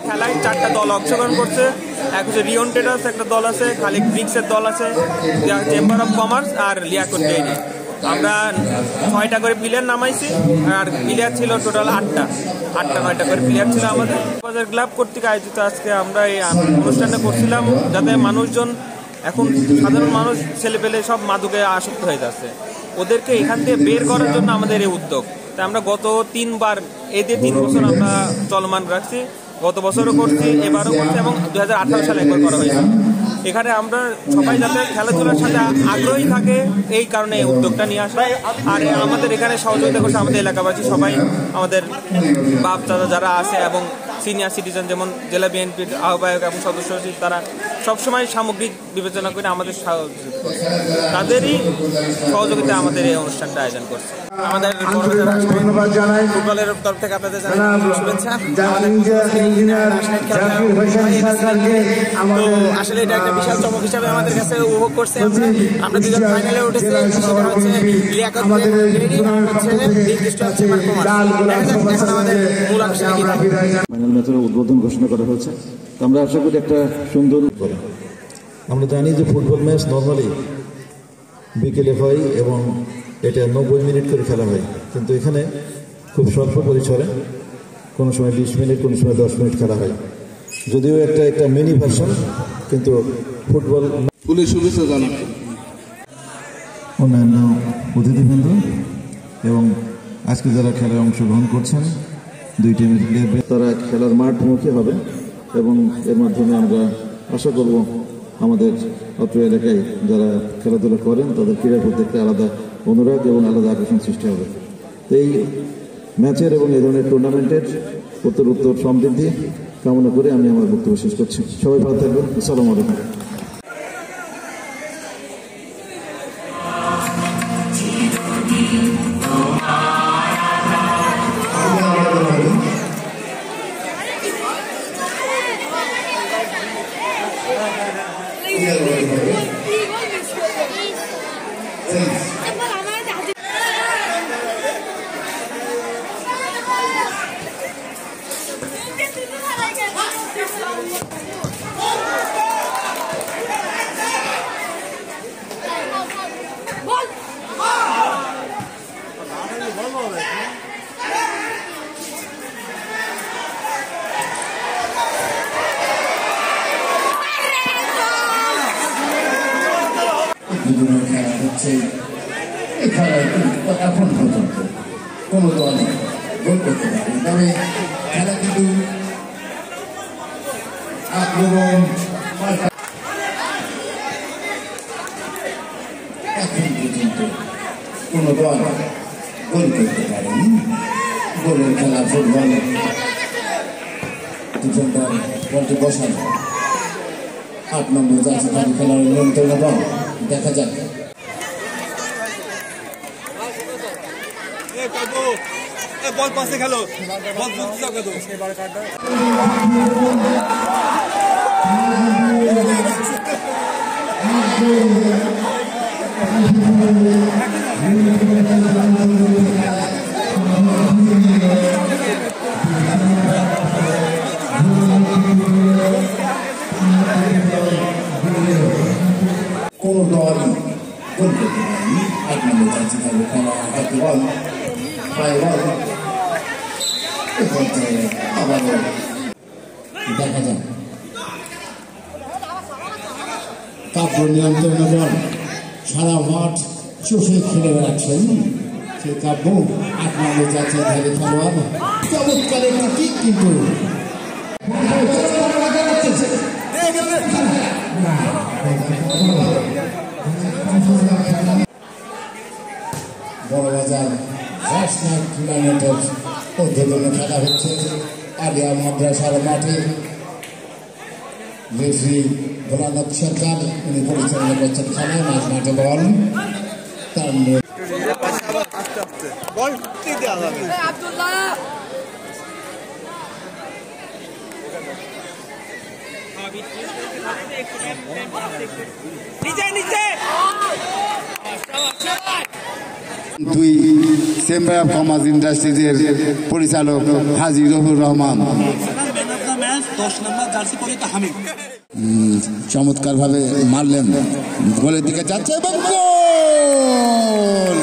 খেলায় 4টা দল অংশগ্রহণ করছে। এক হচ্ছে রিয়ন ট্রেডার্স একটা দল আছে, খালিদ ব্রিক্সের দল আছে, চেম্বার অফ কমার্স আর লিয়াকত ডেইরি। আমরা 6টা করে প্লেয়ার নামাইছি আর প্লেয়ার ছিল টোটাল 8টা 9টা করে প্লেয়ার ছিল আমাদের। বাজার ক্লাব কর্তৃক আয়োজিত আজকে আমরা এই অনুষ্ঠানটা করছিলাম যাতে মানুষজন, এখন সাধারণ মানুষ ছেলেপেলে সব মাদকে আসক্ত হয়ে যাচ্ছে, ওদেরকে এখান থেকে বের করার জন্য আমাদের এই উদ্যোগ। তাই আমরা গত 3বার এই দিয়ে 3 বছর আমরা চলমান রাখছি, গত বছরও করছি, এবারও করছি এবং 2018 সালে একবার করা হয়েছে। এখানে আমরা সবাই যাতে খেলাধুলার সাথে আগ্রহী থাকে এই কারণে এই উদ্যোগটা নিয়ে আসা। আর আমাদের এখানে সহযোগিতা করছে আমাদের এলাকাবাসী সবাই, আমাদের বাপ দাদা যারা আছে এবং সিনিয়র সিটিজেন যেমন জেলা বিএনপির আহ্বায়ক এবং সদস্য, তারা সবসময় সামগ্রিক বিবেচনা করে আমাদের তাদেরই সহযোগিতা আমাদের এই অনুষ্ঠানটা আয়োজন করছে। আমাদের ধন্যবাদ জানাই ফুটবলের তরফ থেকে আপনাদের জানাই শুভেচ্ছা। তো আসলে এটা একটা বিশাল চমক হিসাবে আমাদের কাছে উপভোগ করছে। আমরা দুজন ফাইনালে উঠেছি, সেটা হচ্ছে লিয়াকত ডেইরি হচ্ছে আমাদের মূল আকর্ষণ। ফাইনাল ম্যাচের উদ্বোধন ঘোষণা করা হয়েছে, তো আমরা আশা করি একটা সুন্দর। আমরা জানি যে ফুটবল ম্যাচ নর্মালি বিকেলে হয় এবং এটা 90 মিনিট করে খেলা হয়, কিন্তু এখানে খুব স্বল্প পরিসরে, কোনো সময় 20 মিনিট, কোনো সময় 10 মিনিট খেলা হয়, যদিও একটা মিনি ভার্সন, কিন্তু ফুটবল পুলিশ শুভেচ্ছা জানান অন্যান্য অতিথিবৃন্দ এবং আজকে যারা খেলায় অংশগ্রহণ করছেন, 2 টিমের প্লেয়ার, তারা খেলার মাঠমুখী হবে এবং এর মাধ্যমে আমরা আশা করব আমাদের অত্র এলাকায় যারা খেলাধুলা করেন তাদের ক্রীড়ার প্রতি একটা আলাদা অনুরাগ এবং আলাদা আকর্ষণ সৃষ্টি হবে। এই ম্যাচের এবং এই ধরনের টুর্নামেন্টের উত্তর সমৃদ্ধি কামনা করে আমি আমার বক্তব্য শেষ করছি। সবাই ভালো থাকবেন। আসসালামু আলাইকুম। খেলা হচ্ছে এই খেলায় এখন পর্যন্ত কোনো দল গোল করতে পারে, তবে খেলা কিন্তু আক্রমণ এখন পর্যন্ত কোনো দল গোল করতে পারেনি। গোলের খেলা ফুটবল, দুজন দল বলটি বসানো 8 নম্বর জার্সি খেলার নিয়ন্ত্রণ বল দেখা যাক। বল পাশে খেলো, বল কোন দল গোল করতে পারেনি। 8 নম্বর জার্সি খেলা হাতে বল, পায়ে বল, আবার দেখা যাক। কাব্য নিয়ন্ত্রণে বল সারা মাঠ চষে খেলে বেড়াচ্ছেন সেই কাব্য। 8 নম্বর জার্সি খেলোয়াড়, চমৎকার একটি কিক, কিন্তু বড়বাজার ন্যাশনাল টুর্নামেন্টের উদ্বোধনী খেলা হচ্ছে আলিয়া মাদ্রাসার মাঠে। রেফারি ভোলানাথ সরকার, উনি পরিচালনা করছেন খেলায়। মাঝ মাঠে বল, তার দুই চেম্বার অফ কমার্স ইন্ডাস্ট্রিজের পরিচালক হাজী রফিকুর রহমান চমৎকার ভাবে মারলেন, গোলের দিকে যাচ্ছে এবং গোল।